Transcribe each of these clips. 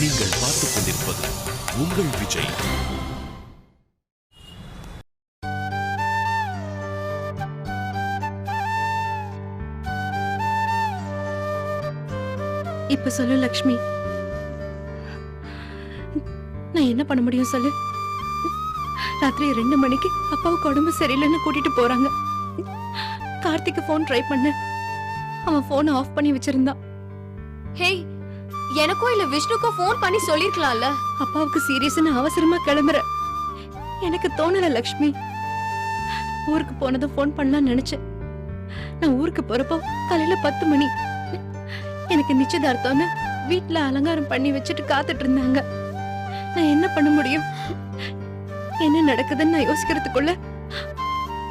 நீங்கள் பார்த்துக் கொண்டிருப்பது உங்கள் விஜய். இப்ப சொல்லு லக்ஷ்மி, நான் என்ன பண்ண முடியும் சொல்லு? ராத்திரி 2 மணிக்கு அப்பாவுக்கு உடம்பு சரியில்லைன்னு கூட்டிட்டு போறாங்க. கார்த்திக்கு போன் ட்ரை பண்ண, அவன் போனை ஆஃப் பண்ணி வச்சிருந்தான். ஹேய், எனக்கும் இல்ல விஷ்ணுக்கும் போன் பண்ணி சொல்லிருக்கலாம்ல. அப்பாவுக்கு சீரியஸ்னு அவசரமா கிளம்புற. எனக்கு தோணல லக்ஷ்மி. ஊருக்கு போனதும் போன் பண்ணலாம்னு நினைச்சேன். நான் ஊருக்கு போறப்போ காலையில 10 மணி. எனக்கு நிச்சயதார்த்தம்னு வீட்டுல அலங்காரம் பண்ணி வச்சுட்டு காத்துட்டு இருந்தாங்க. நான் என்ன பண்ண முடியும்? என்ன நடக்குதுன்னு நான் யோசிக்கிறதுக்குள்ள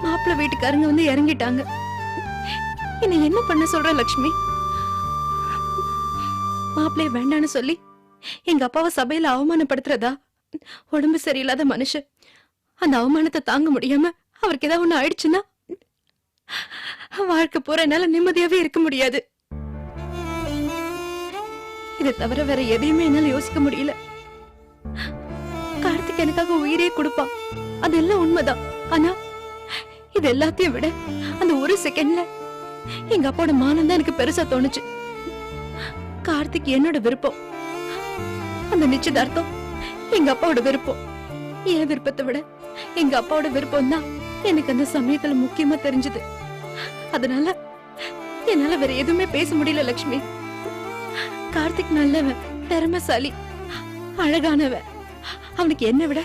மாப்பிள்ளை வீட்டுக்காரங்க வந்து இறங்கிட்டாங்க. என்ன என்ன பண்ண சொல்ற லக்ஷ்மி? மாப்பிள்ளைய வேண்டான்னு சொல்லி எங்க அப்பாவை சபையில அவமானப்படுத்துறதா? உடம்பு சரியில்லாத மனுஷன், அந்த அவமானத்தை தாங்க முடியாம அவருக்கு ஏதாவது ஒண்ணு ஆயிடுச்சுன்னா வாழ்க்கை போற என்னால நிம்மதியாவே இருக்க முடியாது. இதை தவிர வேற எதையுமே என்னால யோசிக்க முடியல. கார்த்திக் எனக்காக உயிரே கொடுப்பான், அதெல்லாம் உண்மைதான். ஆனா இது எல்லாத்தையும் விட அந்த ஒரு செகண்ட்ல எங்க அப்பாவோட மானம் தான் எனக்கு பெருசா தோணுச்சு. கார்த்திக் என்னோட விருப்பம், அந்த நிச்சயதார்த்தம் எங்க அப்பாவோட விருப்பம். என் விருப்பத்தை விட எங்க அப்பாவோட விருப்பம் தான் எனக்கு அந்த சமயத்துல முக்கியமா தெரிஞ்சது. அதனால என்னால வேற எதுவுமே பேச முடியல லக்ஷ்மி. கார்த்திக் நல்லவன், திறமைசாலி, அழகானவன். அவனுக்கு என்னை விட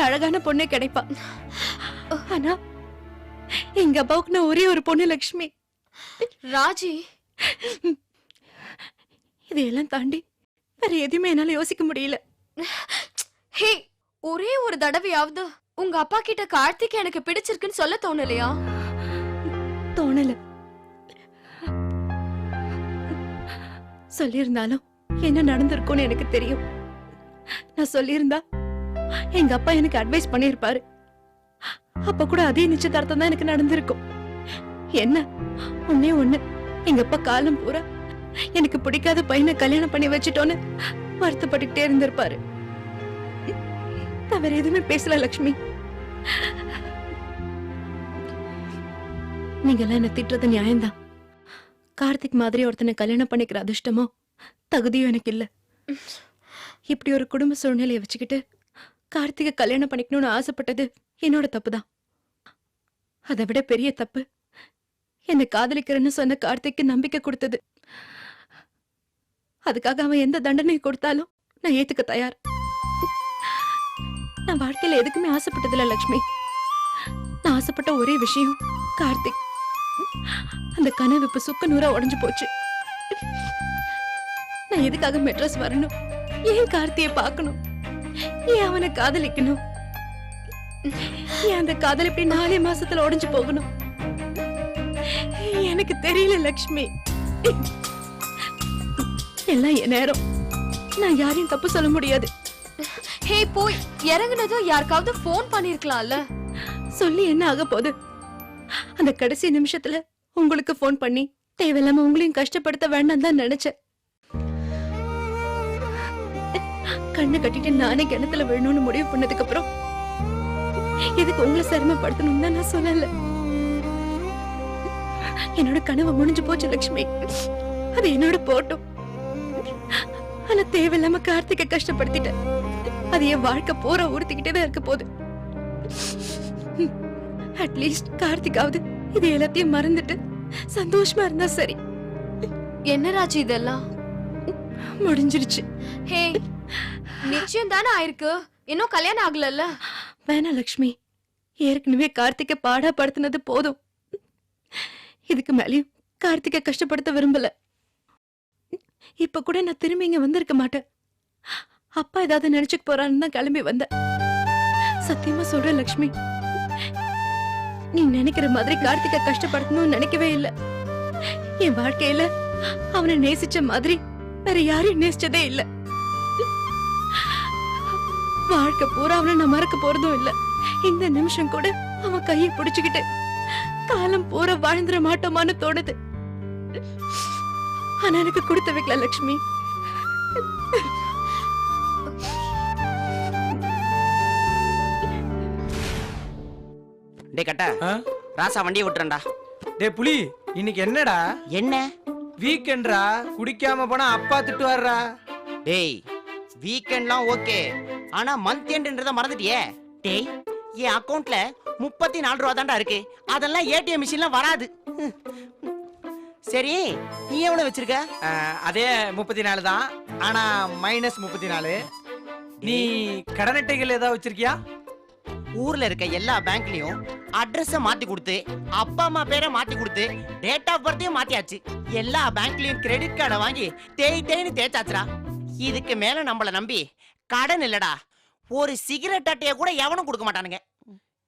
அழகான பொண்ணே கிடைப்பா. ஆனா எங்க அப்பாவுக்கு நான் ஒரே ஒரு பொண்ணு லக்ஷ்மி. ராஜி, இதையெல்லாம் தாண்டி வேற எதுவுமே என்னால யோசிக்க முடியல. ஹே, ஒரே ஒரு தடவையாவது உங்க அப்பா கிட்ட கார்த்திக் எனக்கு பிடிச்சிருக்குன்னு சொல்ல தோணலையா? தோணல. சொல்லியிருந்தாலும் என்ன நடந்திருக்கும்னு எனக்கு தெரியும். நான் சொல்லியிருந்தா எங்க அப்பா எனக்கு அட்வைஸ் பண்ணிருப்பாரு. அப்ப கூட அதே நிச்சயதார்த்தம் தான் எனக்கு நடந்திருக்கும். என்ன ஒன்னே ஒண்ணு, எங்க அப்பா காலம் பூரா எனக்கு பிடிக்காத பையனை கல்யாணம் பண்ணி வச்சுட்டோன்னு வருத்தப்பட்டுக்கிட்டே இருந்திருப்பாரு. நான் வேற எதுவுமே பேசல லக்ஷ்மி. நீங்க எல்லாம் என்ன திட்டுறது நியாயம்தான். கார்த்திக் மாதிரி ஒருத்தனை கல்யாணம் பண்ணிக்கிற அதிர்ஷ்டமோ தகுதியும் எனக்கு இல்ல. இப்படி ஒரு குடும்ப சூழ்நிலையை வச்சுக்கிட்டு கார்த்திகை கல்யாணம் பண்ணிக்கணும்னு ஆசைப்பட்டது என்னோட தப்புதான். அதை விட பெரிய தப்பு என்னை காதலிக்கிறேன்னு சொன்ன கார்த்திக்கு நம்பிக்கை கொடுத்தது. அதுக்காக அவன் எந்த தண்டனை கொடுத்தாலும் நான் ஏத்துக்க தயார். நான் வாழ்க்கையில எதுக்குமே ஆசைப்பட்டதில்ல லக்ஷ்மி. நான் ஆசைப்பட்ட ஒரே விஷயம் கார்த்திக். அந்த கனவு இப்ப சுக்கு நூறா உடைஞ்சு போச்சு. நான் எதுக்காக மெட்ராஸ் வரணும்? ஏன் கார்த்தியை பார்க்கணும்? ஏன் அவனை காதலிக்கணும்? ஏன் அந்த காதல் இப்படி 4 மாசத்துல உடைஞ்சு போகணும்? எனக்கு தெரியல லக்ஷ்மி. எல்லாம் என் நேரம். நான் யாரையும் தப்பு சொல்ல முடியாது. ஹே, போய் இறங்குனதும் யாருக்காவது போன் பண்ணிருக்கலாம்ல. சொல்லி என்ன ஆக போகுது? அந்த கடைசி நிமிஷத்துல உங்களுக்கு போன் பண்ணி தேவையில்லாம உங்களையும் கஷ்டப்படுத்த வேண்டாம் தான் நினைச்சேன். கண்ணு கட்டிட்டு நானே கிணத்துல விழணும்னு முடிவு பண்ணதுக்கு அப்புறம் எதுக்கு உங்களை சிரமப்படுத்தணும் தான் நான் சொல்லல. என்னோட கனவு முடிஞ்சு போச்சு லக்ஷ்மி. அது என்னோட போட்டும். ஆனா தேவையில்லாம கார்த்திகை கஷ்டப்படுத்திட்டேன். அது என் வாழ்க்கை போற ஊர்த்திக்கிட்டே தான் இருக்க போகுது. அட்லீஸ்ட் கார்த்திகாவது இது எல்லாத்தையும் மறந்துட்டு சந்தோஷமா இருந்தா சரி. என்ன ராஜி இதெல்லாம்? முடிஞ்சிருச்சு. ஹே, நிச்சயம் தானே ஆயிருக்கு, இன்னும் கல்யாணம் ஆகலல்ல. வேணா லக்ஷ்மி, ஏற்கனவே கார்த்திகை பாடா படுத்தினது போதும். இதுக்கு மேலயும் கார்த்திகை கஷ்டப்படுத்த விரும்பல. இப்ப கூட நான் திரும்பி இங்க வந்திருக்க மாட்டேன். அப்பா ஏதாவது நினைச்சுக்க போறான்னு தான் கிளம்பி வந்தேன். சத்தியமா சொல்றேன் லக்ஷ்மி, நீ நினைக்கிற மாதிரி கார்த்திகை கஷ்டப்படுத்தணும்னு நினைக்கவே இல்ல. என் வாழ்க்கையில அவனை நேசிச்ச மாதிரி வேற யாரையும் நேசிச்சதே இல்ல. வாழ்க்கை பூரா அவனை நான் மறக்க போறதும் இல்ல. இந்த நிமிஷம் கூட அவன் கையை பிடிச்சுக்கிட்டு காலம் பூரா வாழ்ந்துட மாட்டோமான்னு தோணுது. ஆனா எனக்கு கொடுத்து வைக்கல லக்ஷ்மி. டே கட்ட ஆ? ராசா வண்டியை விட்டுறேன்டா. டேய் புலி, இன்னைக்கு என்னடா? என்ன வீக்கெண்ட்ரா, குடிக்காம போனா அப்பா திட்டுவாருடா. டேய், வீக்கெண்ட்லாம் ஓகே, ஆனா மந்த் எண்ட்ன்றத மறந்துட்டியே. டேய், என் அக்கவுண்ட்ல 34 ரூபா தான்டா இருக்கு. அதெல்லாம் ஏடிஎம் மிஷின்ல வராது. சரி, நீ எவ்வளவு வச்சிருக்க? அதே 34 தான், ஆனா மைனஸ் 34. நீ கடன் அட்டைகள் ஏதாவது வச்சிருக்கியா? ஊர்ல இருக்க எல்லா பேங்க்லயும் அட்ரஸ மாத்தி கொடுத்து, அப்பா அம்மா பேரை மாத்தி கொடுத்து, டேட் ஆஃப் பர்த்தையும் மாத்தியாச்சு. எல்லா பேங்க்லயும் கிரெடிட் கார்டை வாங்கி தேய்னு தேய்ச்சாச்சுடா. இதுக்கு மேல நம்மள நம்பி கடன் இல்லடா, ஒரு சிகரெட் அட்டைய கூட எவனும் கொடுக்க மாட்டானுங்க.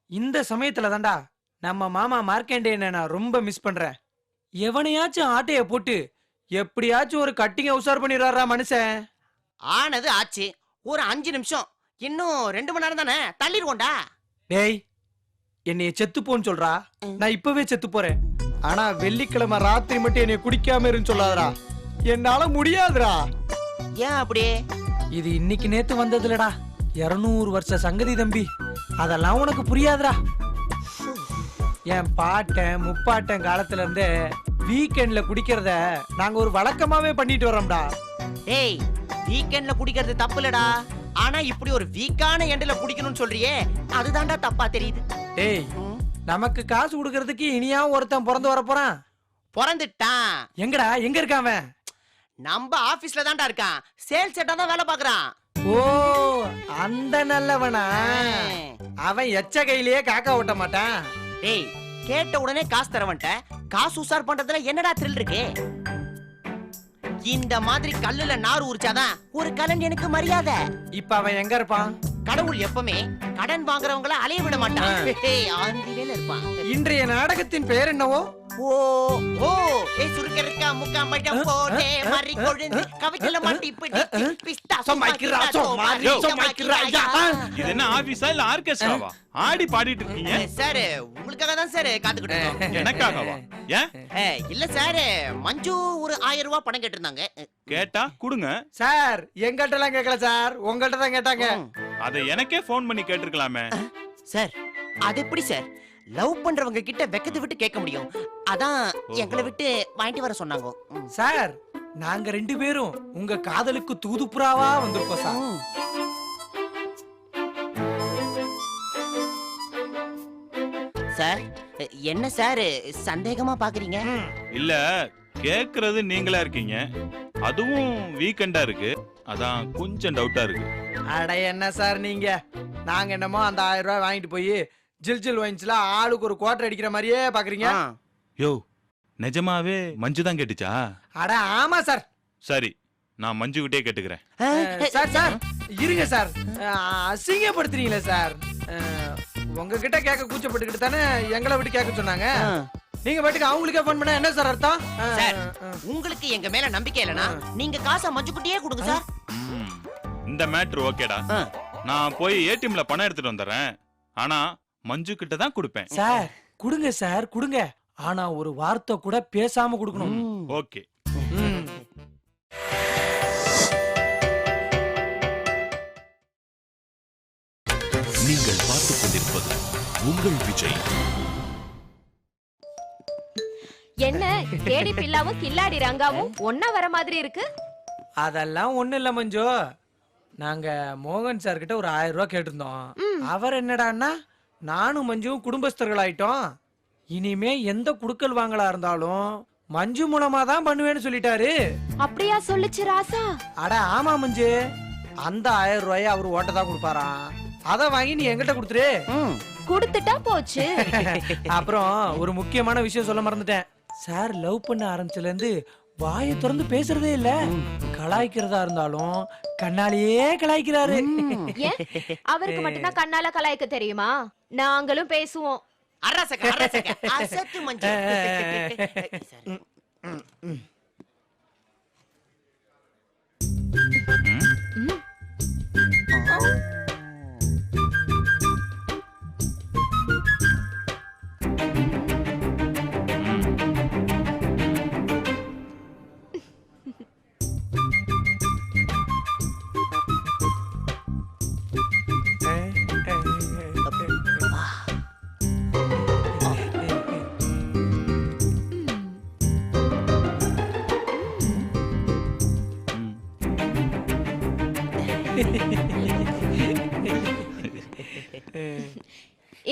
இந்த சமயத்துல தான்டா நம்ம மாமா மார்க்கண்டேயனை நான் ரொம்ப மிஸ் பண்றேன். எவனையாச்சும் ஆட்டைய போட்டு எப்படியாச்சும் ஒரு கட்டிங்க உசார் பண்ணிடுறாரா மனுஷன். ஆனது ஆச்சு, ஒரு 5 நிமிஷம், இன்னும் 2 மணி நேரம் தானே, தள்ளிடுவோண்டா. டேய், என்னைய செத்துப்போன்னு சொல்றா, நான் இப்பவே செத்து போறேன். ஆனா வெள்ளிக்கிழமை ராத்திரி மட்டும் என்னைய குடிக்காம இருன்னு சொல்லாதடா, என்னால முடியாதுடா. ஏன் அப்படியே? இது இன்னைக்கு நேத்து வந்ததுலடா, 200 வருஷ சங்கதி தம்பி, அதெல்லாம் உனக்கு புரியாதுடா. என் பாட்டன் முப்பாட்டன் காலத்துல இருந்தே வீக்கெண்ட்ல குடிக்கிறத நாங்க ஒரு வழக்கமாவே பண்ணிட்டு வரோம்டா. டேய், வீக்கெண்ட்ல குடிக்கிறது தப்பு இல்லடா, ஆனா இப்படி ஒரு வீக்கான எண்ட்ல குடிக்கணும்னு சொல்றியே, அதுதான்டா தப்பா தெரியுது. டேய், நமக்கு காசு கொடுக்கறதுக்கு இனியா ஒருத்தன் பிறந்து வர போறான். பிறந்துட்டான். எங்கடா, எங்க இருக்கான் அவன்? நம்ம ஆபீஸ்ல தான்டா இருக்கான், சேல்ஸ் செட்டா தான் வேலை பாக்குறான். ஓ, அந்த நல்லவனா? அவன் எச்ச கையிலேயே காக்கா ஓட்ட மாட்டான். டேய், கேட்ட உடனே காசு தரவன்ட்ட காசு உசார் பண்றதுல என்னடா த்ரில் இருக்கு? இந்த மாதிரி கல்லுல நார் உரிச்சாதான் ஒரு கலைஞனுக்கு மரியாதை. இப்ப அவன் எங்க இருப்பான்? கடவுள் எப்பவுமே கடன் வாங்குறவங்கள அலைய விட மாட்டான். ஆந்திவேல இருப்பான். இன்றைய நாடகத்தின் பெயர் என்னவோ? ஓ ஓ, ஏ சுருக்கருக்கா முக்கா மடம் போடே மறி கொழுந்து கவிக்கல மாட்டி பிடிச்சு பிஸ்தா சோமாய்க்கிறா, சோமாய்க்கிறா. இது என்ன ஆபீஸா இல்ல ஆர்கெஸ்ட்ராவா? ஆடி பாடிட்டு இருக்கீங்க. சார், உங்களுக்காக தான் சார் காத்துக்கிட்டு இருக்கோம். எனக்காகவா? ஏன்? இல்ல சார், மஞ்சு ஒரு 1000 ரூபாய் பணம் கேட்டிருந்தாங்க. கேட்டா குடுங்க. சார், எங்கள்கிட்ட எல்லாம் கேட்கல சார், உங்கள்கிட்ட தான் கேட்டாங்க. அதை எனக்கே போன் பண்ணி கேட்டிருக்கலாமே. சார், அது எப்படி சார் லவ் பண்றவங்க கிட்ட வெக்கத்தை விட்டு கேட்க முடியும்? அதான் எங்களை விட்டு வாங்கிட்டு வர சொன்னாங்க. சார், நாங்க 2 பேரும் உங்க காதலுக்கு தூதுப்புறாவா வந்திருக்கோம் சார். சார், என்ன சார் சந்தேகமா பாக்குறீங்க? இல்ல, கேக்குறது நீங்களா இருக்கீங்க, அதுவும் வீக்கெண்டா இருக்கு, அதான் கொஞ்சம் டவுட்டா இருக்கு. அட என்ன சார் நீங்க, நாங்க என்னமோ அந்த 1000 ரூபாய் வாங்கிட்டு போய் ஜில் வைன்ஸ்ல ஆளுக்கு ஒரு குவார்டர் அடிக்கிற மாதிரியே பாக்குறீங்க. யோ, நிஜமாவே மஞ்சு தான் கேட்டுச்சா? அட ஆமா சார். சரி, நான் மஞ்சு கிட்டே கேட்டுக்கிறேன். சார் சார் இருங்க சார், அசிங்கப்படுத்துறீங்களே சார். உங்ககிட்ட கேட்க கூச்சப்பட்டுக்கிட்டு தானே எங்களை விட்டு கேட்க சொன்னாங்க. நீங்க பாட்டுக்கு அவங்களுக்கே போன் பண்ணா என்ன சார் அர்த்தம்? சார், உங்களுக்கு எங்க மேல நம்பிக்கை இல்லனா நீங்க காசை மஞ்சுக்குட்டியே கொடுங்க சார். இந்த மேட்ரு ஓகேடா, நான் போய் ஏடிஎம்ல பணம் எடுத்துட்டு வந்துடுறேன், ஆனா மஞ்சு கிட்ட தான் கொடுப்பேன். சார் கொடுங்க சார், கொடுங்க, ஆனா ஒரு வார்த்தை கூட பேசாம கொடுக்கணும். ஓகே. நீங்கள் பார்த்துக் கொண்டிருப்பது உங்கள் விஜய். என்ன கேடி பில்லாவும் கில்லாடி ரங்காவும் ஒன்னா வர மாதிரி இருக்கு? அதெல்லாம் ஒண்ணு இல்ல மஞ்சு, நாங்க மோகன் சார் கிட்ட ஒரு 1000 ரூபாய் கேட்டிருந்தோம். அவர் என்னடான்னா, நானும் மஞ்சுவும் குடும்பஸ்தர்கள் ஆயிட்டோம், இனிமே எந்த குடுக்கல் வாங்கலா இருந்தாலும் மஞ்சு மூலமா தான் பண்ணுவேன்னு சொல்லிட்டாரு. அப்படியா சொல்லுச்சு ராசா? அட ஆமா மஞ்சு, அந்த 1000 ரூபாயை அவர் ஓட்ட தான் கொடுப்பாராம். அத வாங்கி நீ எங்கிட்ட கொடுத்துரு. கொடுத்துட்டா போச்சு. அப்புறம் ஒரு முக்கியமான விஷயம் சொல்ல மறந்துட்டேன். சார் லவ் பண்ண ஆரம்பிச்சதுல இருந்து வாயை திறந்து பேசுறதே இல்ல. கலாய்க்கிறதா இருந்தாலும் கண்ணாலேயே கலாய்க்கிறாரு. ஏன் அவருக்கு மட்டும்தான் கண்ணால கலாய்க்க தெரியுமா? நாங்களும் பேசுவோம். அரசக அரசக அசத்து மஞ்சு.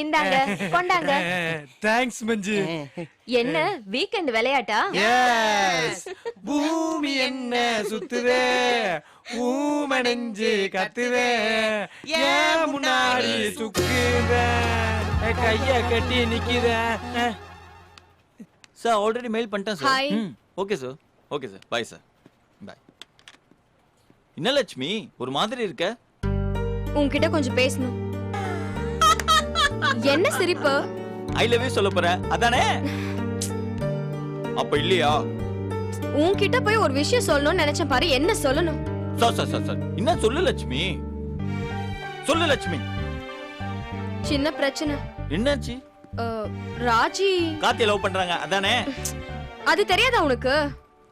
இந்தாங்க கொண்டாங்க. தேங்க்ஸ் மஞ்சு. என்ன வீக்கெண்ட் விளையாட்டா? எஸ், பூமி என்ன சுத்துதே, ஊமனஞ்சு கத்துதே, ஏன் முன்னாடி சுக்குதே, கைய கட்டி நிக்குதே. சார் ஆல்ரெடி மெயில் பண்ணிட்டேன் Hi. Sir. Okay sir, okay sir, bye sir, bye. என்ன லட்சுமி ஒரு மாதிரி இருக்க? உன்கிட்ட கொஞ்சம் பேசணும். என்ன சிரிப்பு? ஐ லவ் யூ சொல்ல போற அதானே? அப்ப இல்லையா? உன்கிட்ட போய் ஒரு விஷயம் சொல்லணும்னு நினைச்சேன் பாரு. என்ன சொல்லணும்? சார் சார் சார் சார் என்ன சொல்லு லட்சுமி, சொல்லு லட்சுமி. சின்ன பிரச்சனை. என்னாச்சு? ராஜி கார்த்தியை லவ் பண்றாங்க அதானே? அது தெரியாதா உனக்கு?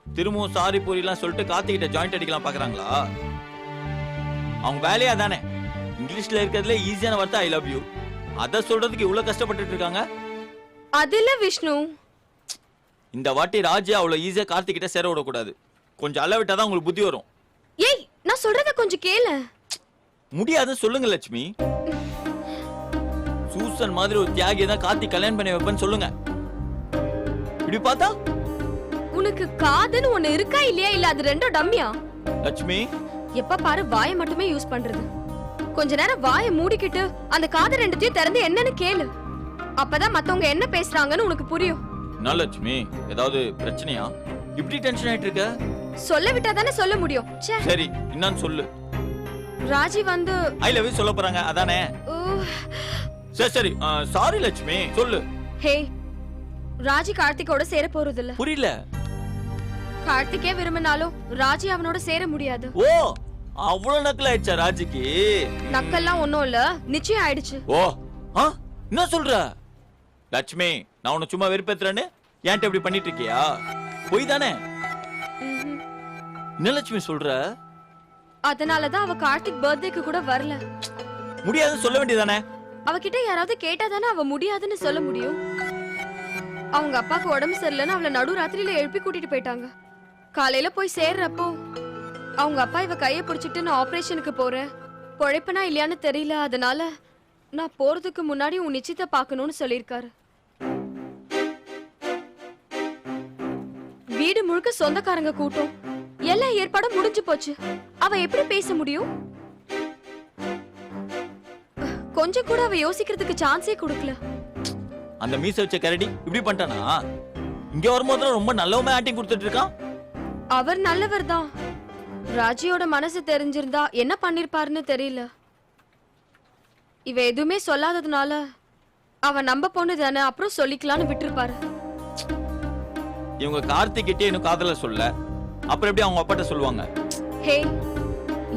திரும்பவும் சாரி பூரிலாம் சொல்லிட்டு கார்த்திகிட்ட ஜாயிண்ட் அடிக்கலாம் பாக்குறாங்களா? அவங்க வேலையா தானே? இங்கிலீஷ்ல இருக்கிறதுல ஈஸியான வார்த்தை ஐ லவ் யூ. அத சொல்றதுக்கு இவ்வளவு கஷ்டப்பட்டுட்டு இருக்காங்க. அதுல விஷ்ணு, இந்த வாட்டி ராஜி அவ்வளவு ஈஸியா கார்த்திகிட்ட சேர விடக்கூடாது. கொஞ்சம் அள விட்டாதான் உங்களுக்கு புத்தி வரும். ஏய் நான் சொல்றத கொஞ்சம் கேளு. முடியாதுன்னு சொல்லுங்க லட்சுமி. சூசன் மாதிரி ஒரு தியாகியை தான் கார்த்திக் கல்யாணம் பண்ணி வைப்பேன்னு சொல்லுங்க. இப்படி பார்த்தா உனக்கு காதுன்னு ஒண்ணு இருக்கா இல்லையா? இல்ல அது ரெண்டும் டம்மியா? லட்சுமி எப்ப பாரு வாயை மட்டுமே யூஸ் பண்றது. கொஞ்ச நேரம் வாயை மூடிக்கிட்டு அந்த காது ரெண்டுத்தையும் திறந்து என்னன்னு கேளு. அப்பதான் மத்தவங்க என்ன பேசுறாங்கன்னு உனக்கு புரியும். என்ன லட்சுமி ஏதாவது பிரச்சனையா? இப்படி டென்ஷன் ஆயிட்டு இருக்க? சொல்ல விட்டா தானே சொல்ல முடியும். ச்சே. சரி என்னன்னு சொல்லு. ராஜி வந்து ஐ லவ் யூ சொல்ல போறாங்க அதானே? சரி சரி சாரி லட்சுமி சொல்லு. ஹே, ராஜி கார்த்திகோட சேர போறது இல்ல. புரியல. கார்த்திகே விரும்பினாலும் ராஜி அவனோட சேர முடியாது. ஓ அவ்வளவு நக்கல் ஆயிடுச்சா ராஜிக்கு? நக்கல்லாம் ஒண்ணும் இல்ல, நிச்சயம் ஆயிடுச்சு. ஓ என்ன சொல்ற லட்சுமி? நான் உன்னை சும்மா வெறுப்பேத்துறேன்னு ஏன்ட்ட இப்படி பண்ணிட்டு இருக்கியா? போய் தானே? என்ன லட்சுமி சொல்ற? அதனாலதான் அவ கார்த்திக் பர்த்டேக்கு கூட வரல. முடியாதுன்னு சொல்ல வேண்டியதானே? அவகிட்ட யாராவது கேட்டா தானே அவ முடியாதுன்னு சொல்ல முடியும். அவங்க அப்பாக்கு உடம்பு சரியில்லைன்னு அவளை நடு ராத்திரியில எழுப்பி கூட்டிட்டு போயிட்டாங்க. காலையில போய் சேர்றப்போ அவங்க அப்பா இவ கையை பிடிச்சிட்டு நான் ஆபரேஷனுக்கு போறேன், பொழைப்பனா இல்லையான்னு தெரியல, அதனால நான் போறதுக்கு முன்னாடி உன் நிச்சயத்தை பார்க்கணும்னு சொல்லியிருக்காரு. வீடு முழுக்க சொந்தக்காரங்க கூட்டம், எல்லா ஏற்பாடும் முடிஞ்சு போச்சு. அவ எப்படி பேச முடியும்? கொஞ்சம் கூட அவ யோசிக்கிறதுக்கு சான்ஸே கொடுக்கல. அந்த மீச வச்ச கரடி இப்படி பண்ணிட்டானா? இங்க வரும்போது ரொம்ப நல்லவமே ஆக்டிங் கொடுத்துட்டு இருக்கான். அவர் நல்லவர் தான். ராஜியோட மனசு தெரிஞ்சிருந்தா என்ன பண்ணிருப்பாருன்னு தெரியல. இவ எதுவுமே சொல்லாததுனால அவ நம்ப பொண்ணு தானே, அப்புறம் சொல்லிக்கலாம்னு விட்டுருப்பாரு. இவங்க கார்த்திக் கிட்டே இன்னும் காதல சொல்ல, அப்புறம் எப்படி அவங்க அப்பாட்ட சொல்லுவாங்க? ஹே,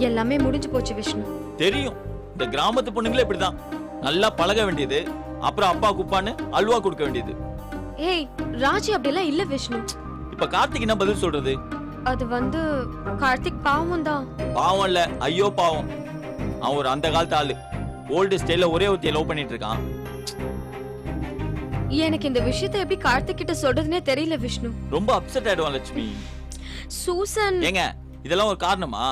எல்லாமே முடிஞ்சு போச்சு விஷ்ணு. தெரியும், இந்த கிராமத்து பொண்ணுங்களே இப்படிதான். நல்லா பழக வேண்டியது, அப்புறம் அப்பா குப்பான்னு அல்வா கொடுக்க வேண்டியது. ஏய், ராஜி அப்படிலாம் இல்ல விஷ்ணு. இப்ப கார்த்திக் என்ன பதில் சொல்றது? அது வந்து கார்த்திக் பாவம் தான். பாவம் இல்ல, ஐயோ பாவம். அவன் ஒரு அந்த காலத்து ஆளு, ஓல்டு ஸ்டைல ஒரே ஒருத்திய லவ் பண்ணிட்டு இருக்கான். எனக்கு இந்த விஷயத்தை எப்படி கார்த்திக் கிட்ட சொல்றதுனே தெரியல விஷ்ணு. ரொம்ப அப்செட் ஆயிடுவான் லட்சுமி. சூசன் ஏங்க இதெல்லாம் ஒரு காரணமா?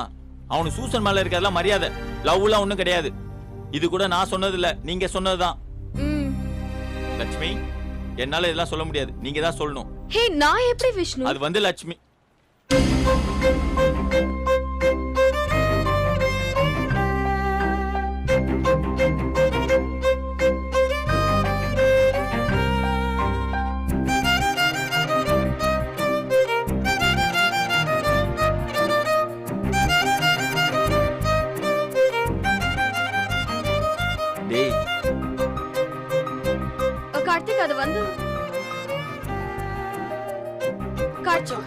அவனுக்கு சூசன் மேல இருக்கிறதெல்லாம் மரியாதை, லவ்லாம் ஒண்ணும் கிடையாது. இது கூட நான் சொன்னது இல்ல, நீங்க சொன்னதுதான். லட்சுமி என்னால இதெல்லாம் சொல்ல முடியாது, நீங்க தான் சொல்லணும். ஹே, நான் எப்படி விஷ்ணு? அது வந்து லட்சுமி டேய். கார்த்திக் அது வந்து காட்சோ.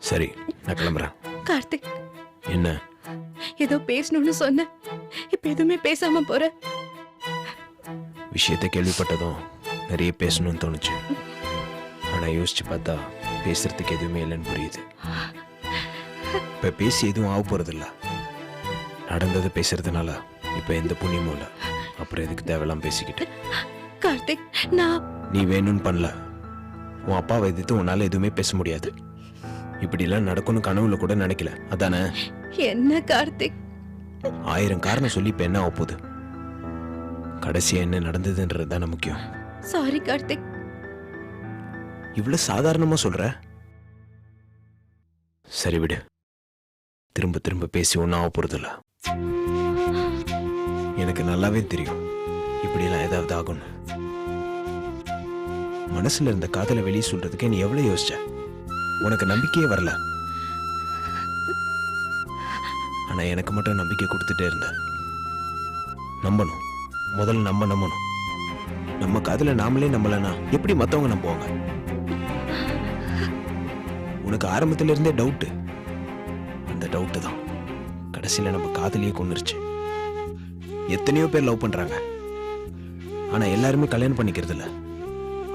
சரி நான் கிளம்புறேன். கார்த்திக், என்ன? ஏதோ பேசணும்னு சொன்ன, இப்ப எதுவுமே பேசாம போற. விஷயத்தை கேள்விப்பட்டதும் நிறைய பேசணும்னு தோணுச்சு. ஆனா யோசிச்சு பார்த்தா பேசுறதுக்கு எதுவுமே இல்லைன்னு புரியுது. இப்ப பேசி எதுவும் ஆக போறது இல்ல. நடந்ததை பேசுறதுனால இப்ப எந்த புண்ணியமும் இல்ல. அப்புறம் எதுக்கு தேவையெல்லாம் பேசிக்கிட்டு? கார்த்திக், நான் நீ வேணும்னு பண்ணல. உன் அப்பாவை எதிர்த்து உன்னால எதுவுமே பேச முடியாது. இப்படிலாம் நடக்கும்னு கனவுல கூட நினைக்கல, அதானே? என்ன கார்த்திக்? 1000 காரணம் சொல்லி இப்ப என்ன ஆக போகுது? கடைசியா என்ன நடந்ததுன்றது தானே முக்கியம். சாரி கார்த்திக். இவ்வளவு சாதாரணமா சொல்ற? சரி விடு, திரும்ப திரும்ப பேசி ஒன்னும் ஆக போறதில்ல. எனக்கு நல்லாவே தெரியும் இப்படியெல்லாம் ஏதாவது ஆகும்னு. மனசுல இருந்த காதலை வெளியே சொல்றதுக்கு நீ எவ்வளவு யோசிச்ச? உனக்கு நம்பிக்கையே வரல. ஆனா எனக்கு மட்டும் நம்பிக்கை கொடுத்துட்டே இருந்த. நம்பணும், முதல்ல நம்ம நம்பணும். நம்ம காதல நாமளே நம்பலனா எப்படி மத்தவங்க நம்புவாங்க? உனக்கு ஆரம்பத்துல இருந்தே டவுட். அந்த டவுட் தான் கடைசியில நம்ம காதலியே கொன்னுருச்சு. எத்தனையோ பேர் லவ் பண்றாங்க, ஆனா எல்லாருமே கல்யாணம் பண்ணிக்கிறது இல்ல.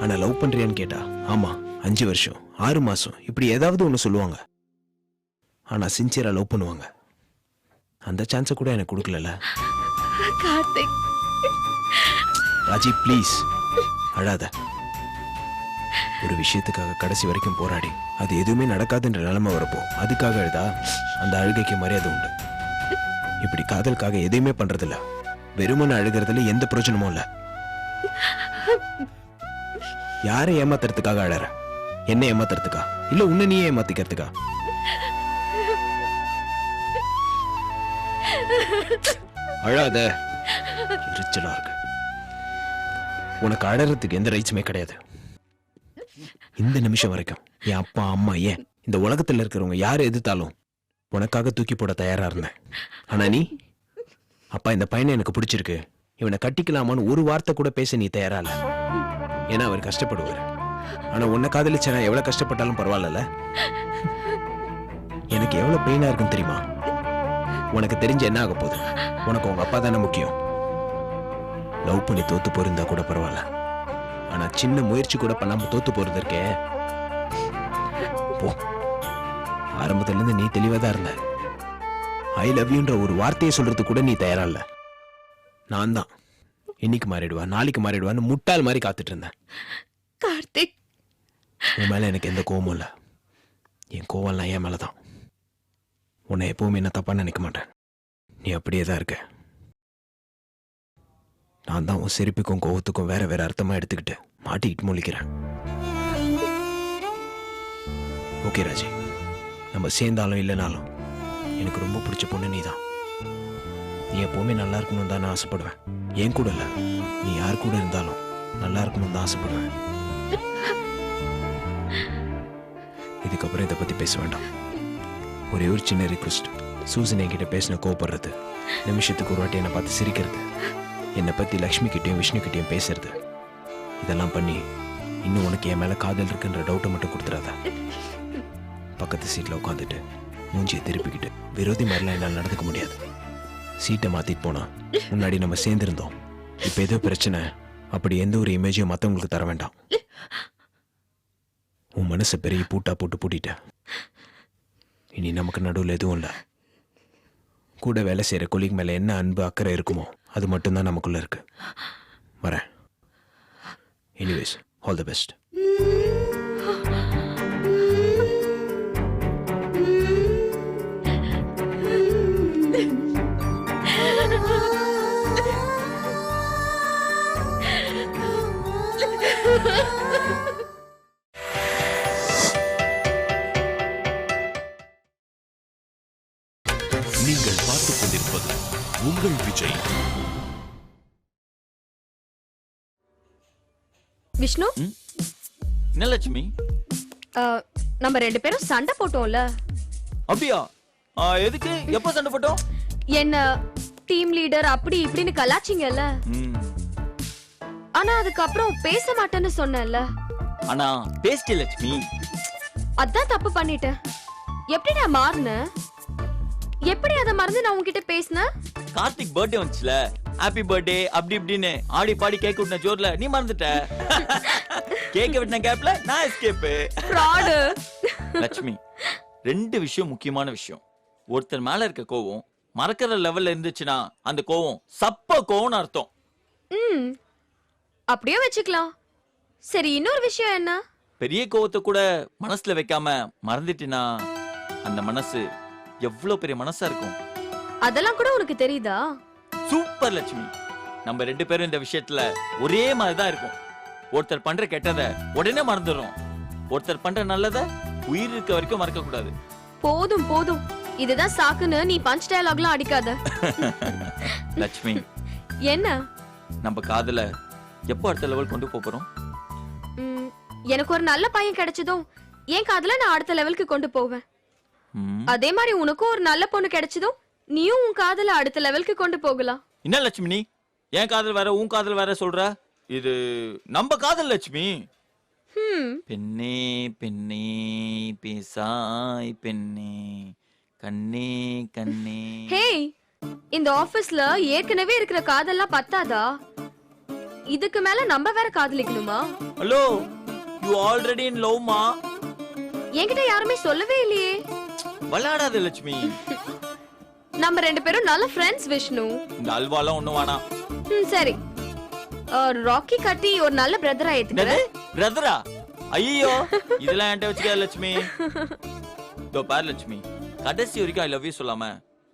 ஆனா லவ் பண்றியான்னு கேட்டா ஆமா 5 வருஷம் 6 மாசம் இப்படி ஏதாவது ஒண்ணு சொல்லுவாங்க. ஆனா சின்சியரா லவ் பண்ணுவாங்க. அந்த சான்ஸை கூட எனக்கு கொடுக்கல. கார்த்திக், ராஜி ப்ளீஸ் அழாத. ஒரு விஷயத்துக்காக கடைசி வரைக்கும் போராடி அது எதுவுமே நடக்காதுன்ற நிலைமை வரப்போ அதுக்காக அழுதா அந்த அழுகைக்கு மரியாதை உண்டு. இப்படி காதலுக்காக எதையுமே பண்றதில்ல. வெறுமனை அழுகிறதுல எந்த பிரயோஜனமும் இல்ல. யாரை ஏமாத்துறதுக்காக அழற? என்ன ஏமாத்துறதுக்கா இல்ல உன்னை நீயே ஏமாத்திக்கிறதுக்கா? அழாத, எரிச்சலா இருக்கு. உனக்கு அழறதுக்கு எந்த ரைட்ஸுமே கிடையாது. இந்த நிமிஷம் வரைக்கும் என் அப்பா அம்மா ஏன் இந்த உலகத்துல இருக்கிறவங்க யாரை எதிர்த்தாலும் உனக்காக தூக்கி போட தயாரா இருந்தேன். ஆனா நீ, அப்பா இந்த பையனை எனக்கு பிடிச்சிருக்கு, இவனை கட்டிக்கலாமான்னு ஒரு வார்த்தை கூட பேச நீ தயாரா இல்ல. ஏன்னா அவர் கஷ்டப்படுவார். ஆனா உன்னை காதலிச்சா நான் எவ்வளவு கஷ்டப்பட்டாலும் பரவாயில்ல. எனக்கு எவ்வளவு பெயினா இருக்குன்னு தெரியுமா? உனக்கு தெரிஞ்ச என்ன ஆக போகுது? உனக்கு உங்க அப்பா தானே முக்கியம். லவ் பண்ணி தோத்து போயிருந்தா கூட பரவாயில்ல. ஆனா சின்ன முயற்சி கூட பண்ணாம தோத்து போறது இருக்கே போ. ஆரம்பத்துல இருந்து நீ தெளிவா தான் இருந்த. ஐ லவ் யூன்ற ஒரு வார்த்தையை சொல்றது கூட நீ தயாரா இல்ல. நான் தான் இன்னைக்கு மாறிடுவா நாளைக்கு மாறிடுவான்னு முட்டாள் மாதிரி காத்துட்டு இருந்தேன். கார்த்திக், உன் மேல எனக்கு எந்த கோவமும் இல்ல. என் கோவம்லாம் என் மேலதான். உன்னை எப்பவுமே என்ன தப்பா நினைக்க மாட்டேன். நீ அப்படியே தான் இருக்க. நான் தான் உன் சிரிப்புக்கும் கோவத்துக்கும் வேற வேற அர்த்தமா எடுத்துக்கிட்டு மாட்டிக்கிட்டு முழிக்கிறேன். ஓகே ராஜி, நம்ம சேர்ந்தாலும் இல்லைனாலும் எனக்கு ரொம்ப பிடிச்ச பொண்ணு நீ தான். நீ எப்பவுமே நல்லா இருக்கணும் தான் நான் ஆசைப்படுவேன். என் கூட இல்ல, நீ யார் கூட இருந்தாலும் நல்லா இருக்கணும் தான் ஆசைப்படுவேன். இதுக்கப்புறம் இதை பத்தி பேச வேண்டாம். ஒரே ஒரு சின்ன ரிக்வெஸ்ட். சூசன் என்கிட்ட பேசின கோவப்படுறது, நிமிஷத்துக்கு ஒரு வாட்டி என்னை பார்த்து சிரிக்கிறது, என்னை பத்தி லக்ஷ்மி கிட்டையும் விஷ்ணு கிட்டையும் பேசுறது, இதெல்லாம் பண்ணி இன்னும் உனக்கு என் மேல காதல் இருக்குன்ற டவுட்டை மட்டும் கொடுத்துறாத. பக்கத்து சீட்ல உட்காந்துட்டு மூஞ்சியை திருப்பிக்கிட்டு விரோதி மாதிரிலாம் என்னால் நடந்துக்க முடியாது. சீட்டை மாத்திட்டு போனா முன்னாடி நம்ம சேர்ந்திருந்தோம், இப்ப ஏதோ பிரச்சனை, அப்படி எந்த ஒரு இமேஜையும் மத்தவங்களுக்கு தர வேண்டாம். உன் மனசை பெரிய பூட்டா போட்டு பூட்டிட்ட. இனி நமக்கு நடுவில் எதுவும் இல்லை. கூட வேலை செய்யற கொலிக்கு மேல என்ன அன்பு அக்கறை இருக்குமோ அது மட்டும்தான் நமக்குள்ள இருக்கு. வரேன். Anyways, all the best. நீங்கள் பார்த்துக் கொண்டிருப்பது உங்கள் விஜய். விஷ்ணு, என்ன லட்சுமி? நம்ம 2 பேரும் சண்டை போட்டோம்ல. அப்படியா? எதுக்கு? எப்ப சண்டை போட்டோம்? என்ன டீம் லீடர் அப்படி இப்படின்னு கலாச்சிங்கல்ல. ஆனா அதுக்கப்புறம் பேச மாட்டேன்னு சொன்னேன்ல. ஆனா பேசிட்டே லட்சுமி. அதான் தப்பு பண்ணிட்டேன். எப்படி நான் மாறினேன்? எப்படி அதை மறந்து நான் உன்கிட்ட பேசினேன்? கார்த்திக் பர்த்டே வந்துச்சுல, ஹாப்பி பர்த்டே அப்படி இப்படின்னு ஆடி பாடி கேக் விட்டுன ஜோர்ல நீ மறந்துட்ட. கேக்க விட்டுன கேப்ல நான் எஸ்கேப். ஃப்ராட். லட்சுமி, 2 விஷயம் முக்கியமான விஷயம். ஒருத்தர் மேல இருக்க கோவம் மறக்கிற லெவல்ல இருந்துச்சுன்னா அந்த கோவம் சப்ப கோவம்னு அர்த்தம். ம் அப்படியே வச்சுக்கலாம். சரி, இன்னொரு விஷயம் என்ன? பெரிய கோவத்தை கூட மனசுல வைக்காம மறந்துட்டினா அந்த மனசு எவ்வளவு பெரிய மனசா இருக்கும். அதெல்லாம் கூட உனக்கு தெரியுதா? சூப்பர் லட்சுமி. நம்ம 2 பேரும் இந்த விஷயத்துல ஒரே மாதிரி தான் இருக்கும். ஒருத்தர் பண்ற கெட்டதை உடனே மறந்துடுறோம். ஒருத்தர் பண்ற நல்லதை உயிர் இருக்க வரைக்கும் மறக்க கூடாது. போதும் போதும், இதுதான் சாக்குன்னு நீ பஞ்ச் டயலாக்லாம் அடிக்காத. லட்சுமி, என்ன? நம்ம காதல எப்போ அடுத்த லெவல் கொண்டு போறோம்? எனக்கு ஒரு நல்ல பையன் கிடைச்சதும் என் காதல நான் அடுத்த லெவலுக்கு கொண்டு போவேன். அதே மாதிரி உனக்கும் ஒரு நல்ல பொண்ணு கிடைச்சதும் நீயும் உன் காதல அடுத்த லெவலுக்கு கொண்டு போகலாம். என்ன லட்சுமி, நீ என் காதல் வேற உன் காதல் வேற சொல்ற? இது நம்ம காதல் லட்சுமி. பெண்ணே பெண்ணே பேசாய் பெண்ணே கண்ணே கண்ணே. ஹே, இந்த ஆபீஸ்ல ஏற்கனவே இருக்கிற காதல்லாம் பத்தாதா? இதுக்கு மேல நம்ம வேற காதலிக்கணுமா? Hello, you already in love மா. என்கிட்ட யாருமே சொல்லவே இல்லையே. விளையாடாத லட்சுமி. நம்ம 2 பேரும் நல்ல ஃப்ரெண்ட்ஸ் விஷ்ணு. இந்த அல்வாலாம் ஒண்ணும் வேணாம். சரி, ராக்கி கட்டி ஒரு நல்ல பிரதரா ஏத்துக்கிறேன். பிரதரா? ஐயோ, இதெல்லாம் என்கிட்ட வச்சுக்க லட்சுமி. இதோ பாரு லட்சுமி, கடைசி வரைக்கும் ஐ லவ் யூ சொல்லாம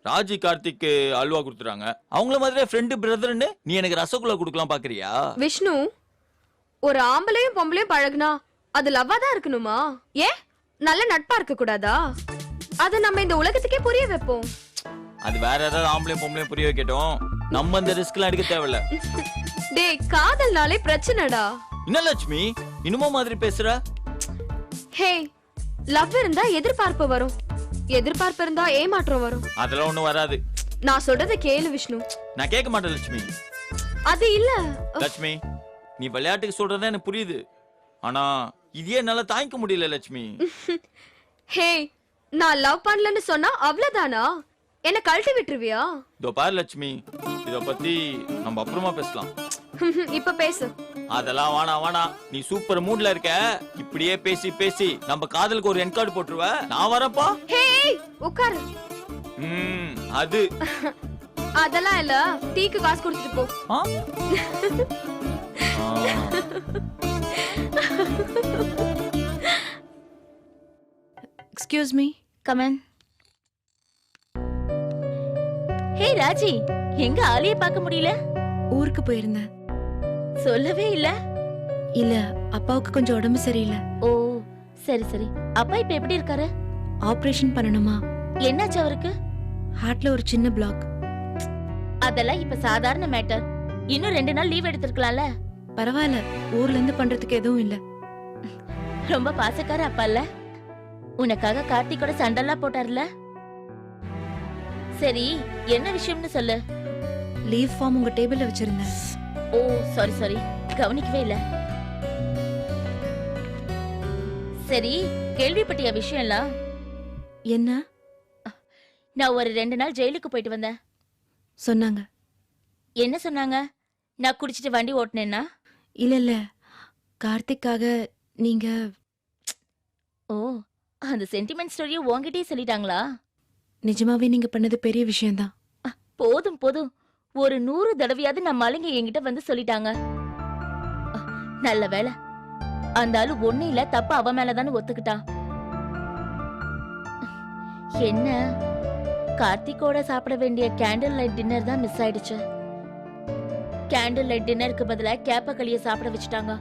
ராஜி கார்த்திக்கு அல்வா கொடுத்துறாங்க. அவங்கள மாதிரியே ஃப்ரெண்டு பிரதர்னு நீ எனக்கு ரசகுல்லா கொடுக்கலாம் பாக்குறியா? விஷ்ணு, ஒரு ஆம்பளையும் பொம்பளையும் பழகுனா அது லவ்வா தான் இருக்கணுமா? ஏன் நல்ல நட்பா இருக்க கூடாதா? அத நம்ம இந்த உலகத்துக்கே புரிய வைப்போம். அது வேற ஏதாவது ஆம்பளையும் பொம்பளையும் புரிய வைக்கட்டும். நம்ம இந்த ரிஸ்க்லாம் எடுக்க தேவையில்ல. டேய், காதல்னாலே பிரச்சனைடா. என்ன லட்சுமி இன்னுமா மாதிரி பேசுற? ஹே, லவ் இருந்தா எதிர்பார்ப்பு வரும், எதிர்பார்ப்பு இருந்தா ஏமாற்றம் வரும். அதெல்லாம் ஒண்ணும் வராது. நான் சொல்றத கேளு விஷ்ணு. நான் கேட்க மாட்டேன் லட்சுமி. அது இல்ல லட்சுமி, நீ விளையாட்டுக்கு சொல்றதா எனக்கு புரியுது. ஆனா இதே என்னால தாங்கிக்க முடியல லட்சுமி. ஹே, நான் லவ் பண்ணலன்னு சொன்னா அவ்வளவுதானா? என்ன கழட்டி விட்டுருவியா? இதோ பாரு லட்சுமி, இத பத்தி நம்ம அப்புறமா பேசலாம். இப்ப பேசு. அதெல்லாம் வானா. நீ சூப்பர் மூட்ல இருக்க. இப்படியே பேசி பேசி நம்ம காதலுக்கு ஒரு என்கார்டு போட்டுருவ. நான் வரப்பா. ஹே, உட்காரு. அது அதெல்லாம் இல்ல, டீக்கு காசு கொடுத்துட்டு போ. Excuse me. Come in. Hey Raji, எங்க ஆலிய பார்க்க முடியல? ஊருக்கு போயிருந்தேன். சொல்லவே இல்ல. இல்ல, அப்பாவுக்கு கொஞ்சம் உடம்பு சரியில்லை. ஓ சரி சரி. அப்பா இப்ப எப்படி இருக்காரு? ஆபரேஷன் பண்ணணுமா? என்னாச்சு அவருக்கு? ஹார்ட்ல ஒரு சின்ன பிளாக். அதெல்லாம் இப்ப சாதாரண மேட்டர். இன்னும் 2 நாள் லீவ் எடுத்திருக்கலாம்ல. பரவாயில்ல, ஊர்ல இருந்து பண்றதுக்கு எதுவும் இல்ல. ரொம்ப பாசக்கார அப்பா இல்ல? உனக்காக கார்த்திகோட சண்டெல்லாம் போட்டார்ல? சரி, என்ன விஷயம்னு சொல்லு. லீவ் ஃபார்ம் உங்க டேபிள்ல வச்சிருந்தேன். ஓ சாரி சாரி, கவனிக்கவே இல்ல. சரி, கேள்விப்பட்டிய விஷயம்லாம்? என்ன? நான் ஒரு 2 நாள் ஜெயிலுக்கு போயிட்டு வந்தேன். சொன்னாங்க. என்ன சொன்னாங்க? நான் குடிச்சிட்டு வண்டி ஓட்டுனேன்னா? இல்ல, கார்த்திக்காக நீங்க. ஓ, அந்த சென்டிமெண்ட் ஸ்டோரியை உன்கிட்டயே சொல்லிட்டாங்களா? நிஜமாவே நீங்க பண்ணது பெரிய விஷயம்தான். போதும் போதும், ஒரு 100 தடவையாவது நம்ம ஆளுங்க என்கிட்ட வந்து சொல்லிட்டாங்க. நல்ல வேலை, அந்த ஆளு ஒண்ணு இல்ல தப்பு அவ மேலதானு ஒத்துக்கிட்டா. என்ன, கார்த்திகோட சாப்பிட வேண்டிய கேண்டில் லைட் டின்னர் தான் மிஸ் ஆயிடுச்சு. கேண்டில் லைட் டின்னருக்கு பதிலா கேப்ப களிய சாப்பிட வச்சுட்டாங்க.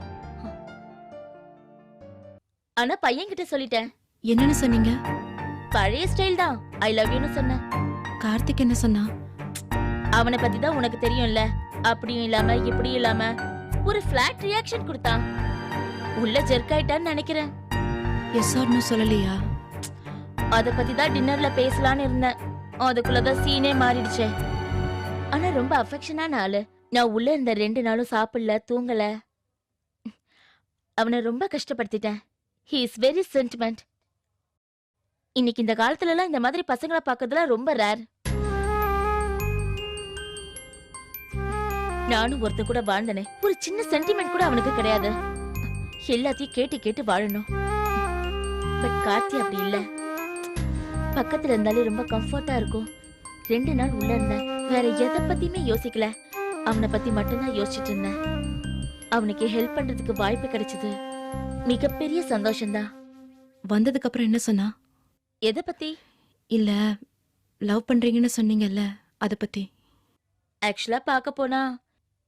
ஆனா பையன் கிட்ட சொல்லிட்டேன். என்னன்னு சொன்னீங்க? பழைய ஸ்டைல் தான், ஐ லவ் யூன்னு சொன்னேன். கார்த்திக் என்ன சொன்னா? அவனை பத்தி தான் உனக்கு தெரியும்ல. அப்படியும் இல்லாம இப்படியும் இல்லாம ஒரு ஃபிளாட் ரியாக்ஷன் கொடுத்தான். உள்ள ஜெர்க் ஆயிட்டான்னு நினைக்கிறேன். எஸ் ஆர் நோ சொல்லலையா? அத பத்தி தான் டின்னர்ல பேசலான்னு இருந்தேன். அதுக்குள்ளதான் சீனே மாறிடுச்சே. ஆனா ரொம்ப அஃபெக்ஷனான ஆளு. நான் உள்ள இருந்த 2 நாளும் சாப்பிடல, தூங்கல. அவனை ரொம்ப கஷ்டப்படுத்திட்டேன். He is very sentiment. இன்னைக்கு இந்த காலத்துல எல்லாம் இந்த மாதிரி பசங்களை பார்க்கறதுல ரொம்ப ரேர். நானும் ஒருத்த கூட வாழ்ந்தனே, ஒரு சின்ன சென்டிமெண்ட் கூட அவனுக்கு கிடையாது. எல்லாத்தையும் கேட்டு கேட்டு வாழணும். பட் கார்த்தி அப்படி இல்ல. பக்கத்துல இருந்தாலே ரொம்ப கம்ஃபர்ட்டா இருக்கும். 2 நாள் உள்ள இருந்தேன், வேற எதை பத்தியுமே யோசிக்கல. அவனை பத்தி மட்டும்தான் யோசிச்சுட்டு இருந்தேன். அவனுக்கு ஹெல்ப் பண்றதுக்கு வாய்ப்பு கிடைச்சது மிகப்பெரிய சந்தோஷம்தான். வந்ததுக்கு அப்புறம் என்ன சொன்னா? எதை பத்தி? இல்ல லவ் பண்றீங்கன்னு சொன்னீங்கல்ல, அத பத்தி. ஆக்சுவலா பார்க்க போனா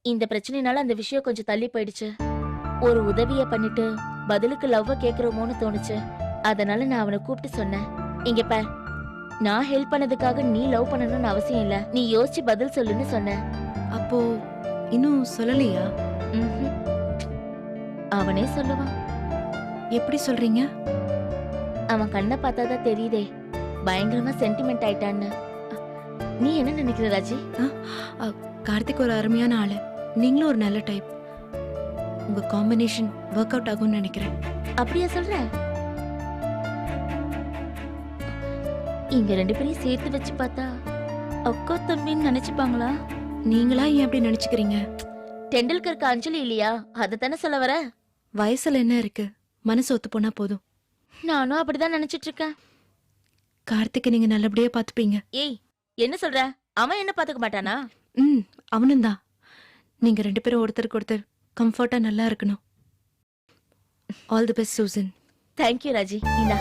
இந்த பிரச்சனைனால அந்த விஷயம் கொஞ்சம் தள்ளி போயிடுச்சு. ஒரு உதவிய பண்ணிட்டு பதிலுக்கு லவ்வ கேக்குறோமோன்னு தோணுச்சு. அதனால நான் அவனை கூப்பிட்டு சொன்னேன், இங்க பார், நான் ஹெல்ப் பண்ணதுக்காக நீ லவ் பண்ணணும்னு அவசியம் இல்ல, நீ யோசிச்சு பதில் சொல்லுன்னு சொன்னேன். அப்போ இன்னும் சொல்லலையா? ம்ஹும். அவனே சொல்லுவான். எப்படி சொல்றீங்க? அவன் கண்ணை பார்த்தாதான் தெரியுதே, பயங்கரமா சென்டிமெண்ட் ஆயிட்டான்னு. நீ என்ன நினைக்கிற ராஜி? கார்த்திக் ஒரு அருமையான ஆளு, நீங்களும் ஒரு நல்ல டைப். உங்க காம்பினேஷன் ஒர்க் அவுட் ஆகும்னு நினைக்கிறேன். அப்படியா சொல்ற? இங்க ரெண்டு பேரையும் சேர்த்து வச்சு பார்த்தா அக்கா தம்பின்னு நினைச்சுப்பாங்களா? நீங்களா ஏன் அப்படி நினைச்சுக்கிறீங்க? டெண்டுல்கருக்கு அஞ்சலி இல்லையா, அதத்தானே சொல்ல வர? வயசுல என்ன இருக்கு, மனசு ஒத்து போனா போதும். நானும் அப்படிதான் நினைச்சிட்டு இருக்கேன். கார்த்திகை நீங்க நல்லபடியா பாத்துப்பீங்க. ஏய், என்ன சொல்ற? அவன் என்ன பாத்துக்க மாட்டானா? அவனும் தான். நீங்க ரெண்டு பேரும் ஒருத்தருக்கு ஒருத்தர் கம்ஃபர்ட்டா நல்லா இருக்கணும். All the best Susan. Thank you Raji. இந்தா.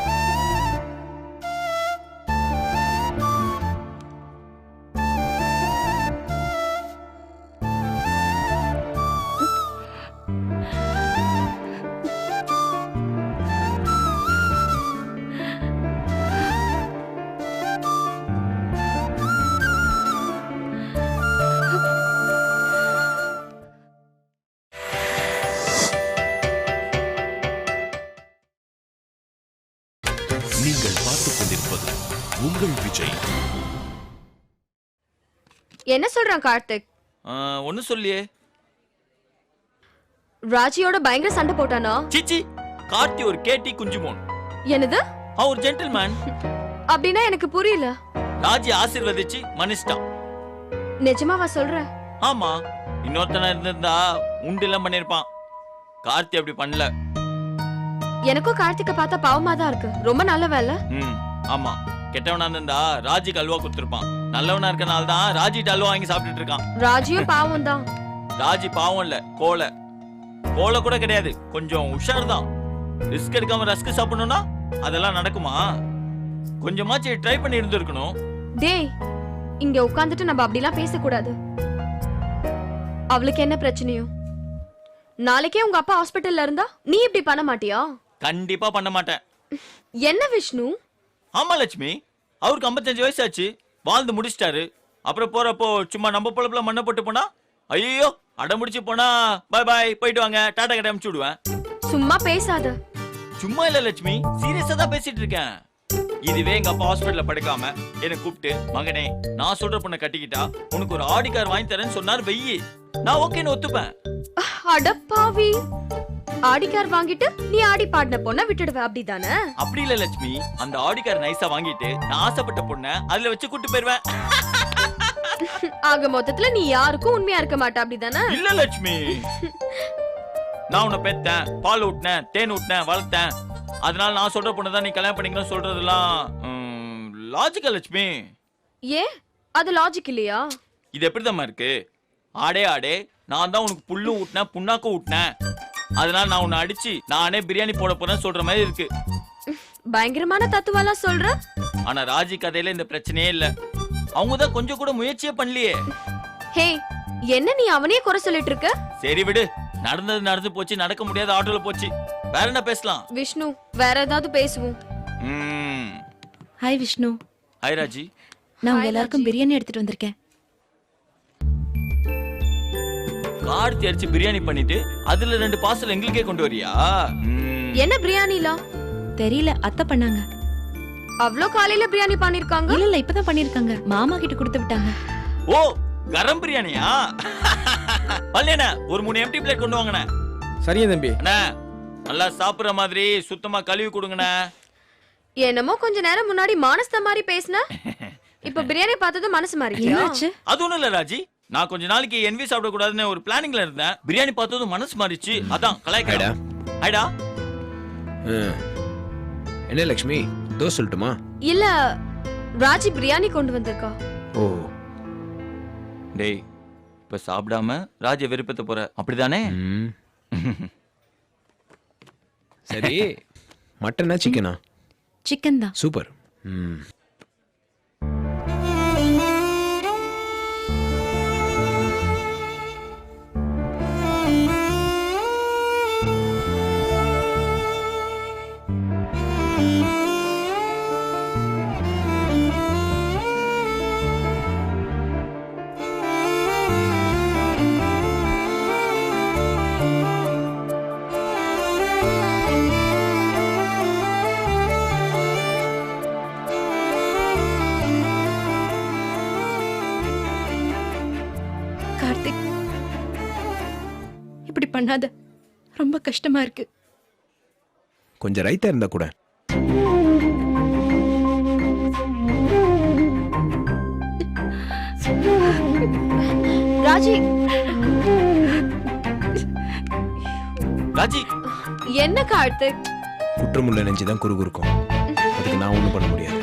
நீங்கள் பார்த்துக் கொண்டிருப்பது உங்கள் விஜய். என்ன சொல்றான் கார்த்திக்? ஒன்னும் சொல்லியே. ராஜியோட பயங்கர சண்டை போட்டானா? சிச்சி, கார்த்தி ஒரு கேட்டி குஞ்சுமோன். என்னது? அவன் ஒரு ஜென்டில்மேன். அப்படின்னா எனக்கு புரியல. ராஜி ஆசீர்வதிச்சு மன்னிச்சிட்டான். நிஜமாவா சொல்ற? ஆமா, இன்னொருத்தனா இருந்திருந்தா உண்டிலாம் பண்ணிருப்பான். கார்த்தி அப்படி பண்ணல. எனக்கும் கார்த்திகை பார்த்தா பாவமா தான் இருக்கு. ரொம்ப நல்ல வேலை. ஆமா, கெட்டவனா இருந்தா ராஜிக்கு அல்வா கொடுத்திருப்பான். நல்லவனா இருக்கனால தான் ராஜிட்ட அல்வா வாங்கி சாப்பிட்டுட்டு இருக்கான். ராஜியும் பாவம் தான். ராஜி பாவம் இல்ல, கோலை. கோலை கூட கிடையாது, கொஞ்சம் உஷார் தான். ரிஸ்க் எடுக்காம ரஸ்க் சாப்பிடணும்னா அதெல்லாம் நடக்குமா? கொஞ்சமாச்சு ட்ரை பண்ணி இருந்திருக்கணும். டேய், இங்க உட்கார்ந்துட்டு நம்ம அப்படிலாம் பேசக்கூடாது. அவளுக்கு என்ன பிரச்சனையோ? நாளைக்கே உங்க அப்பா ஹாஸ்பிட்டல்ல இருந்தா நீ இப்படி பண்ண மாட்டியா? கண்டிப்பா பண்ண மாட்டேன். என்ன விஷ்ணு? ஆமா லட்சுமி, அவருக்கு 55 வயசாச்சு, வாழ்ந்து முடிச்சிட்டாரு. அப்புறம் போறப்போ சும்மா நம்ம பொழப்புல மண்ணை போட்டு போனா, ஐயோ அடம் முடிச்சு போனா பாய் பாய் போயிட்டு வாங்க டாடா கடை அமுச்சு விடுவேன். சும்மா பேசாத. சும்மா இல்ல லட்சுமி, சீரியஸா தான் பேசிட்டு இருக்கேன். இதுவே எங்க அப்பா ஹாஸ்பிட்டல்ல படுக்காம என்ன கூப்பிட்டு, மகனே நான் சொல்ற பொண்ணை கட்டிக்கிட்டா உனக்கு ஒரு ஆடி கார் வாங்கி தரேன்னு சொன்னார் வெய்யி, நான் ஓகேன்னு ஒத்துப்பேன். அடப்பாவி, ஆடி கார் வாங்கிட்டு நீ ஆடி பாடின பொண்ண விட்டுடுவ அப்படிதானே? அப்படி இல்ல லட்சுமி, அந்த ஆடி கார் நைஸா வாங்கிட்டு நான் ஆசைப்பட்ட பொண்ண அதுல வச்சு கூட்டு போயிருவேன். ஆக மொத்தத்துல நீ யாருக்கும் உண்மையா இருக்க மாட்ட அப்படிதானே? இல்ல லட்சுமி, நான் உன்னை பெத்தேன், பால் ஊட்டினேன், தேன் ஊட்டினேன், வளர்த்தேன். அதனால நான் சொல்ற பொண்ணு தான் நீ கல்யாணம் பண்ணிக்கணும் சொல்றதெல்லாம் லாஜிக்கல் லட்சுமி. ஏ, அது லாஜிக் இல்லையா? இது எப்படிதான் இருக்கு? ஆடே ஆடே, நான் தான் உனக்கு புல்லும் ஊட்டினேன், புண்ணாக்கும் ஊட்டினேன். அதனால நான் உன்னை அடிச்சு நானே பிரியாணி போட போறேன்னு சொல்ற மாதிரி இருக்கு. பயங்கரமான தத்துவெல்லாம் சொல்ற. ஆனா ராஜி கதையில இந்த பிரச்சனையே இல்ல. அவங்க தான் கொஞ்சம் கூட முயற்சியே பண்ணலையே. ஹே, என்ன நீ அவனையே குறை சொல்லிட்டு இருக்க? சரி விடு, நடந்தது நடந்து போச்சு, நடக்க முடியாத ஆட்டோல போச்சு. வேற என்ன பேசலாம்? விஷ்ணு, வேற ஏதாவது பேசுவோம். ஹாய் விஷ்ணு. ஹாய் ராஜி. நான் உங்க எல்லாருக்கும் பிரியாணி எடுத்துட்டு வந்திருக்கேன். கார்த்தி அடிச்சு பிரியாணி பண்ணிட்டு அதுல 2 பார்சல் எங்களுக்கே கொண்டு வரியா? என்ன பிரியாணிலா? தெரியல, அத்தை பண்ணாங்க. அவ்ளோ காலையில பிரியாணி பண்ணிருக்காங்க? இல்ல இல்ல, இப்பதான் பண்ணிருக்காங்க. மாமா கிட்ட கொடுத்து விட்டாங்க. ஓ, கரம் பிரியாணியா? பல்லேண்ணா ஒரு 3 எம்டி பிளேட் கொண்டு வாங்கண்ணே. சரியா தம்பி. அண்ணா, நல்லா சாப்பிடுற மாதிரி சுத்தமா கழுவி கொடுங்கண்ணே. என்னமோ கொஞ்ச நேரம் முன்னாடி மானஸ்த மாதிரி பேசின, இப்ப பிரியாணி பார்த்தது மனசு மாறிடுச்சா? என்னாச்சு? அது ஒண்ணும் இல்ல ராஜி, நான் கொஞ்ச நாளைக்கு என்வி சாப்பிட கூடாதுன்னு ஒரு பிளானிங்ல இருந்தேன். பிரியாணி பார்த்ததும் மனசு மாறிச்சு, அதான் கலாய்க்கடா. ஹைடா. என்ன லட்சுமி, தோசை சொல்லட்டுமா? இல்ல, ராஜி பிரியாணி கொண்டு வந்திருக்கா. ஓ டேய், இப்ப சாப்பிடாம ராஜ வெறுப்பத்த போற அப்படிதானே? ம். சரி மட்டனா சிக்கனா? சிக்கன் தான். சூப்பர். ம். கார்த்திக், இப்படி பண்ணாத. ரொம்ப கஷ்டமா இருக்கு. கொஞ்சம் ரைத்தா இருந்தா கூட. ராஜி, ராஜி என்ன கார்த்திக்? குற்றமுள்ள நெஞ்சுதான் குறுகுறுக்கும். அதுக்கு நான் ஒண்ணும் பண்ண முடியாது.